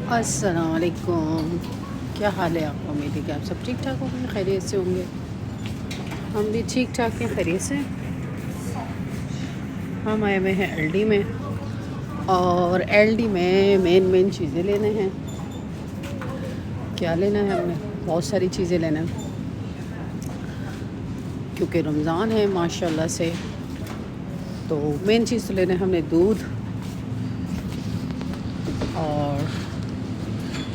अस्सलाम वालेकुम। क्या हाल है आपका? उम्मीद है कि आप सब ठीक ठाक होंगे, खैरियत से होंगे। हम भी ठीक ठाक हैं, खैरियत से। हम आए हुए हैं एलडी में, और एलडी में मेन चीज़ें लेने हैं। क्या लेना है हमने? बहुत सारी चीज़ें लेना है, क्योंकि रमज़ान है माशाल्लाह से। तो मेन चीज़ तो लेना है हमने दूध, और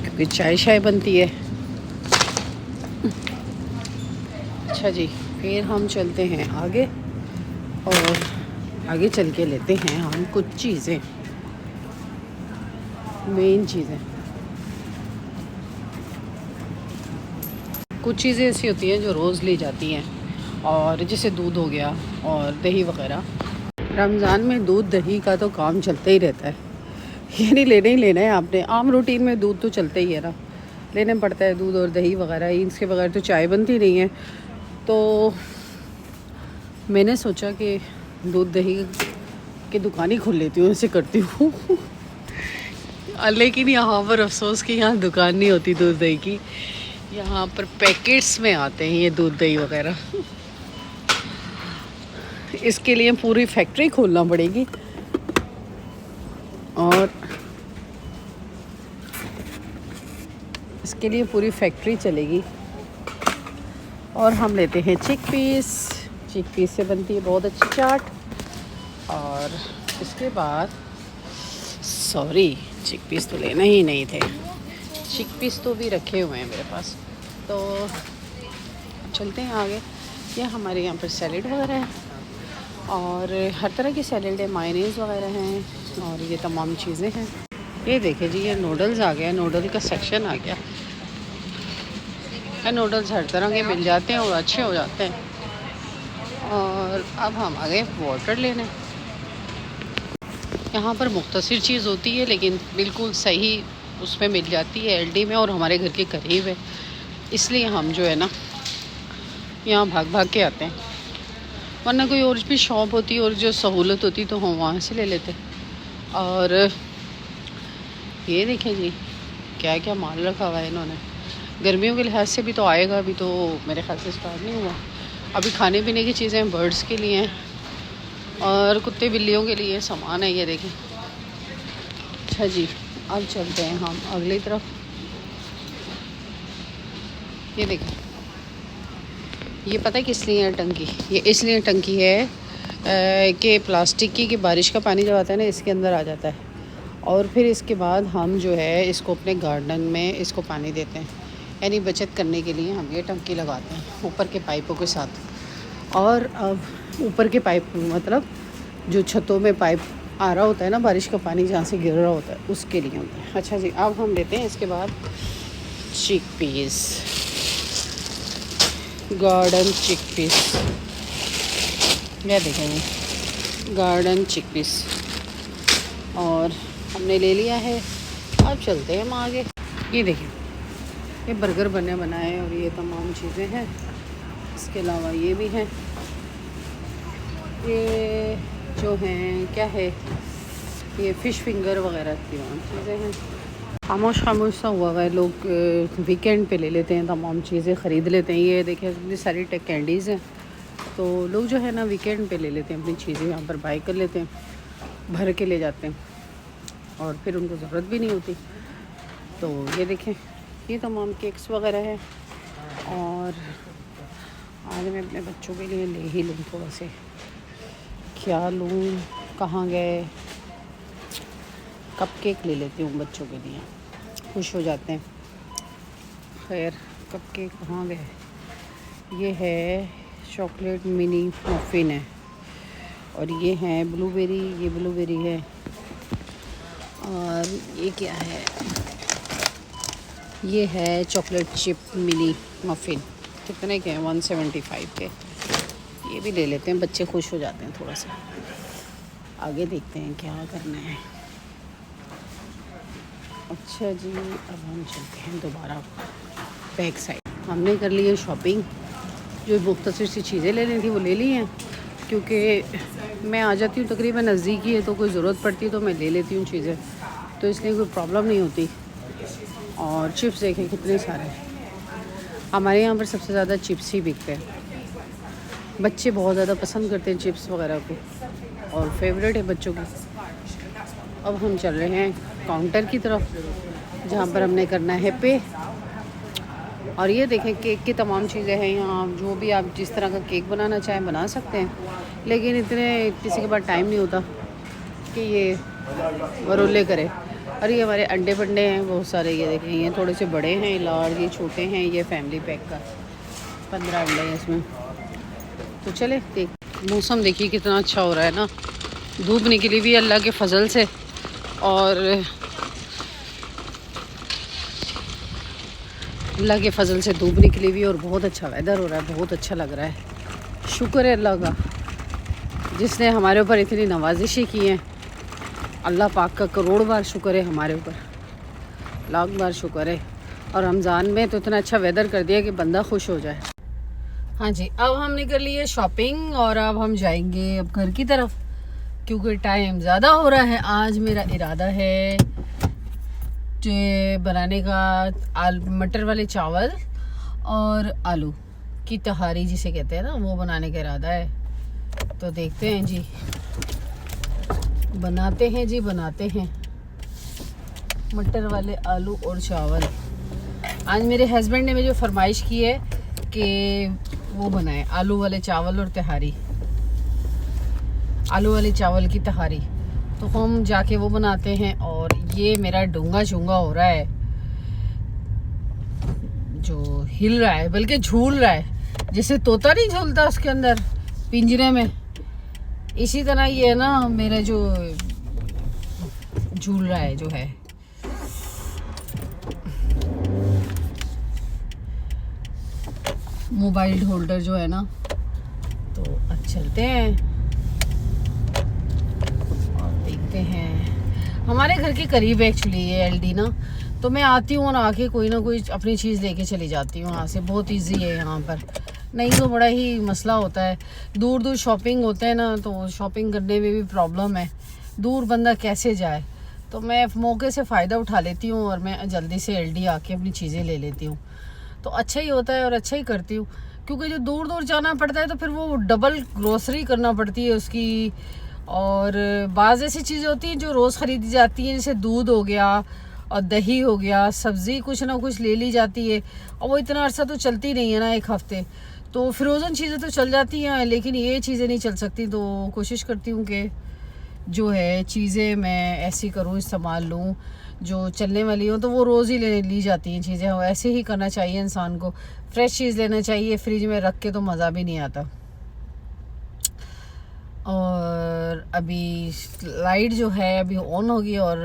क्योंकि चाय शाय बनती है। अच्छा जी, फिर हम चलते हैं आगे, और आगे चल के लेते हैं हम कुछ चीज़ें, मेन चीज़ें। कुछ चीज़ें ऐसी होती हैं जो रोज़ ली जाती हैं, और जैसे दूध हो गया और दही वगैरह। रमज़ान में दूध दही का तो काम चलता ही रहता है, ये नहीं लेना ही लेना है आपने। आम रूटीन में दूध तो चलता ही है ना, लेने पड़ता है दूध और दही वगैरह। इसके बगैर तो चाय बनती नहीं है। तो मैंने सोचा कि दूध दही की दुकान ही खोल लेती हूँ, ऐसे करती हूँ। लेकिन यहाँ पर अफसोस कि यहाँ दुकान नहीं होती दूध दही की, यहाँ पर पैकेट्स में आते हैं ये दूध दही वगैरह। इसके लिए पूरी फैक्ट्री खोलना पड़ेगी, और इसके लिए पूरी फैक्ट्री चलेगी। और हम लेते हैं चिक पीस से बनती है बहुत अच्छी चाट। और इसके बाद सॉरी, चिक पीस तो लेना ही नहीं थे, चिक पीस तो भी रखे हुए हैं मेरे पास। तो चलते हैं आगे। ये हमारे यहाँ पर सैलेड वगैरह है, और हर तरह की सैलेड है, मायोनीज़ वगैरह हैं, और ये तमाम चीज़ें हैं। ये देखिए जी, ये नूडल्स आ गया, नूडल का सेक्शन आ गया। नूडल्स हर तरह के मिल जाते हैं और अच्छे हो जाते हैं। और अब हम आ गए वाटर लेने। यहाँ पर मुख्तसर चीज़ होती है, लेकिन बिल्कुल सही उसमें मिल जाती है एलडी में, और हमारे घर के करीब है, इसलिए हम जो है ना यहाँ भाग भाग के आते हैं। वरना कोई और भी शॉप होती और जो सहूलत होती तो हम वहाँ से ले लेते। और ये देखें जी, क्या क्या माल रखा हुआ है इन्होंने। गर्मियों के लिहाज से भी तो आएगा, अभी तो मेरे ख्याल से स्टार्ट नहीं हुआ। अभी खाने पीने की चीज़ें बर्ड्स के लिए हैं, और कुत्ते बिल्लियों के लिए सामान है, ये देखें। अच्छा जी, अब चलते हैं हम अगली तरफ। ये देखें, ये पता है किस लिए है टंकी? ये इसलिए टंकी है कि प्लास्टिक की, कि बारिश का पानी जब आता है ना इसके अंदर आ जाता है, और फिर इसके बाद हम जो है इसको अपने गार्डन में इसको पानी देते हैं। यानी बचत करने के लिए हम ये टंकी लगाते हैं ऊपर के पाइपों के साथ। और अब ऊपर के पाइप मतलब जो छतों में पाइप आ रहा होता है ना, बारिश का पानी जहाँ से गिर रहा होता है उसके लिए होता है। अच्छा जी, अब हम लेते हैं इसके बाद चिक पीस, गार्डन चिक पीस। यह देखेंगे, गार्डन चिक पीस, और हमने ले लिया है। अब चलते हैं हम आगे। ये देखिए, ये बर्गर बने बनाए, और ये तमाम चीज़ें हैं। इसके अलावा ये भी हैं, ये जो हैं क्या है, ये फ़िश फिंगर वगैरह की चीज़ें हैं। खामोश सा हुआ है, लोग वीकेंड पे ले लेते हैं, तमाम चीज़ें ख़रीद लेते हैं। ये देखिए, इतनी सारी टेक कैंडीज़ हैं, तो लोग जो है ना वीकेंड पे ले लेते हैं, अपनी चीज़ें यहाँ पर बाई कर लेते हैं, भर के ले जाते हैं, और फिर उनको ज़रूरत भी नहीं होती। तो ये देखें, ये तमाम केक्स वगैरह है। और आज मैं अपने बच्चों के लिए ले ही लूँ थोड़ा से, क्या लूँ, कहाँ गए, कप केक ले लेती हूँ बच्चों के लिए, खुश हो जाते हैं। खैर, कप केक कहाँ गए? ये है चॉकलेट मिनी मफ़िन है, और ये है ब्लूबेरी, ये ब्लूबेरी है। और ये क्या है? ये है चॉकलेट चिप मिनी मफ़िन। कितने के हैं? 175 के। ये भी ले लेते हैं, बच्चे खुश हो जाते हैं थोड़ा सा। आगे देखते हैं क्या करना है। अच्छा जी, अब हम चलते हैं दोबारा बैक साइड। हमने कर ली है शॉपिंग, जो मुख्तसर सी चीज़ें लेनी थी वो ले ली हैं, क्योंकि मैं आ जाती हूँ तकरीबन नज़दीक ही है, तो कोई ज़रूरत पड़ती है तो मैं ले लेती हूँ चीज़ें, तो इसलिए कोई प्रॉब्लम नहीं होती। और चिप्स देखें कितने सारे। हमारे यहाँ पर सबसे ज़्यादा चिप्स ही बिकते हैं, बच्चे बहुत ज़्यादा पसंद करते हैं चिप्स वगैरह को और फेवरेट है बच्चों की। अब हम चल रहे हैं काउंटर की तरफ जहाँ पर हमने करना है पे। और ये देखें केक की तमाम चीज़ें हैं यहाँ, जो भी आप जिस तरह का केक बनाना चाहें बना सकते हैं, लेकिन इतने किसी के पास टाइम नहीं होता कि ये वरोले करे। और ये हमारे अंडे बंडे हैं बहुत सारे, ये देखें ये थोड़े से बड़े हैं, लार्ज, ये छोटे हैं, ये फैमिली पैक का 15 अंडे हैं इसमें। तो चले देख। मौसम देखिए कितना अच्छा हो रहा है ना, धूप निकली भी अल्लाह के फजल से, और अल्लाह के फजल से धूप निकली हुई और बहुत अच्छा वेदर हो रहा है, बहुत अच्छा लग रहा है। शुक्र है अल्लाह का जिसने हमारे ऊपर इतनी नवाजिशें की हैं। अल्लाह पाक का करोड़ बार शुक्र है, हमारे ऊपर लाख बार शुक्र है। और रमज़ान में तो इतना अच्छा वेदर कर दिया कि बंदा खुश हो जाए। हाँ जी, अब हमने कर ली है शॉपिंग और अब हम जाएंगे अब घर की तरफ, क्योंकि टाइम ज़्यादा हो रहा है। आज मेरा इरादा है बनाने का मटर वाले चावल और आलू की तहारी जिसे कहते हैं ना, वो बनाने का इरादा है। तो देखते हैं जी, बनाते हैं जी, बनाते हैं मटर वाले आलू और चावल। आज मेरे हस्बैंड ने मुझे फरमाइश की है कि वो बनाए आलू वाले चावल और तहारी, आलू वाले चावल की तहारी। तो हम जाके वो बनाते हैं। और ये मेरा डूंगा चूंगा हो रहा है, जो हिल रहा है, बल्कि झूल रहा है, जैसे तोता नहीं झूलता उसके अंदर पिंजरे में, इसी तरह ये है ना मेरा जो झूल रहा है, जो है। मोबाइल होल्डर जो है ना, तो अब चलते हैं और देखते हैं। हमारे घर के करीब है एक्चुअली ये एलडी ना, तो मैं आती हूँ और आके कोई ना कोई अपनी चीज़ लेके चली जाती हूँ यहाँ से। बहुत इजी है यहाँ पर, नहीं तो बड़ा ही मसला होता है। दूर दूर शॉपिंग होते हैं ना, तो शॉपिंग करने में भी प्रॉब्लम है, दूर बंदा कैसे जाए। तो मैं मौके से फ़ायदा उठा लेती हूँ और मैं जल्दी से एलडी आके अपनी चीज़ें ले लेती हूँ। तो अच्छा ही होता है और अच्छा ही करती हूँ, क्योंकि जो दूर दूर जाना पड़ता है तो फिर वो डबल ग्रोसरी करना पड़ती है उसकी। और बाज़ ऐसी चीज़ें होती हैं जो रोज़ ख़रीदी जाती हैं, जैसे दूध हो गया और दही हो गया, सब्ज़ी कुछ ना कुछ ले ली जाती है, और वो इतना अर्सा तो चलती नहीं है ना, एक हफ़्ते। तो फ्रोज़न चीज़ें तो चल जाती हैं, लेकिन ये चीज़ें नहीं चल सकती। तो कोशिश करती हूँ कि जो है चीज़ें मैं ऐसी करूँ, इस्तेमाल लूँ जो चलने वाली हो, तो वो रोज़ ही ली जाती हैं चीज़ें। ऐसे ही करना चाहिए इंसान को, फ्रेश चीज़ लेना चाहिए, फ्रिज में रख के तो मज़ा भी नहीं आता। और अभी लाइट जो है अभी ऑन होगी और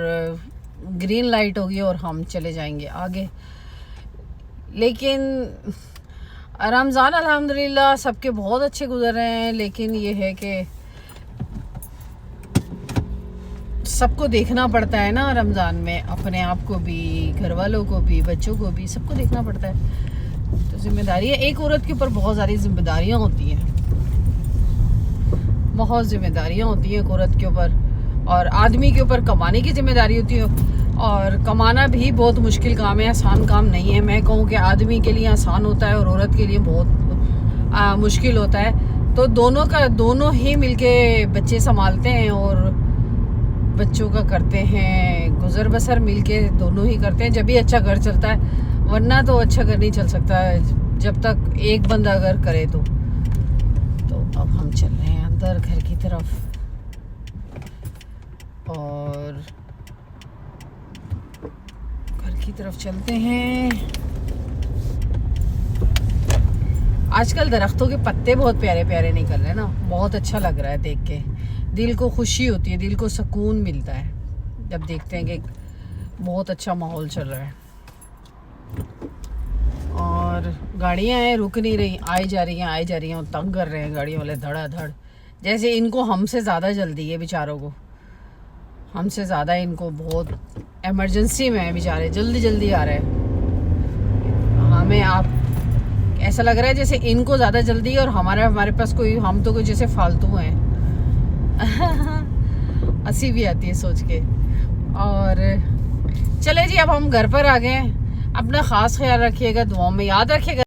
ग्रीन लाइट होगी और हम चले जाएंगे आगे। लेकिन रमज़ान अल्हम्दुलिल्लाह सबके बहुत अच्छे गुजर रहे हैं, लेकिन ये है कि सबको देखना पड़ता है ना रमज़ान में, अपने आप को भी, घर वालों को भी, बच्चों को भी, सबको देखना पड़ता है। तो जिम्मेदारी है, एक औरत के ऊपर बहुत सारी जिम्मेदारियां होती हैं, बहुत जिम्मेदारियां होती हैं एक औरत के ऊपर। और आदमी के ऊपर कमाने की जिम्मेदारी होती है, और कमाना भी बहुत मुश्किल काम है, आसान काम नहीं है। मैं कहूँ कि आदमी के लिए आसान होता है और औरत के लिए बहुत मुश्किल होता है। तो दोनों ही मिलके बच्चे संभालते हैं और बच्चों का करते हैं, गुजर बसर मिलके दोनों ही करते हैं, जब भी अच्छा घर चलता है। वरना तो अच्छा घर नहीं चल सकता है जब तक एक बंदा अगर करे तो। अब हम चल रहे हैं अंदर घर की तरफ, और घर की तरफ चलते हैं। आजकल दरख्तों के पत्ते बहुत प्यारे प्यारे निकल रहे हैं ना, बहुत अच्छा लग रहा है देख के, दिल को खुशी होती है, दिल को सुकून मिलता है जब देखते हैं कि बहुत अच्छा माहौल चल रहा है। और गाड़ियां हैं, रुक नहीं रही, आई जा रही हैं और तंग कर रहे हैं गाड़ियों वाले धड़ाधड़। जैसे इनको हमसे ज़्यादा जल्दी है बेचारों को, हमसे ज़्यादा इनको बहुत इमरजेंसी में है बेचारे, जल्दी जल्दी आ रहे हैं। हमें आप ऐसा लग रहा है जैसे इनको ज़्यादा जल्दी है और हमारे पास कोई, हम तो कोई जैसे फालतू हैं। हंसी भी आती है सोच के। और चले जी, अब हम घर पर आ गए हैं। अपना ख़ास ख्याल रखिएगा, दुआओं में याद रखिएगा।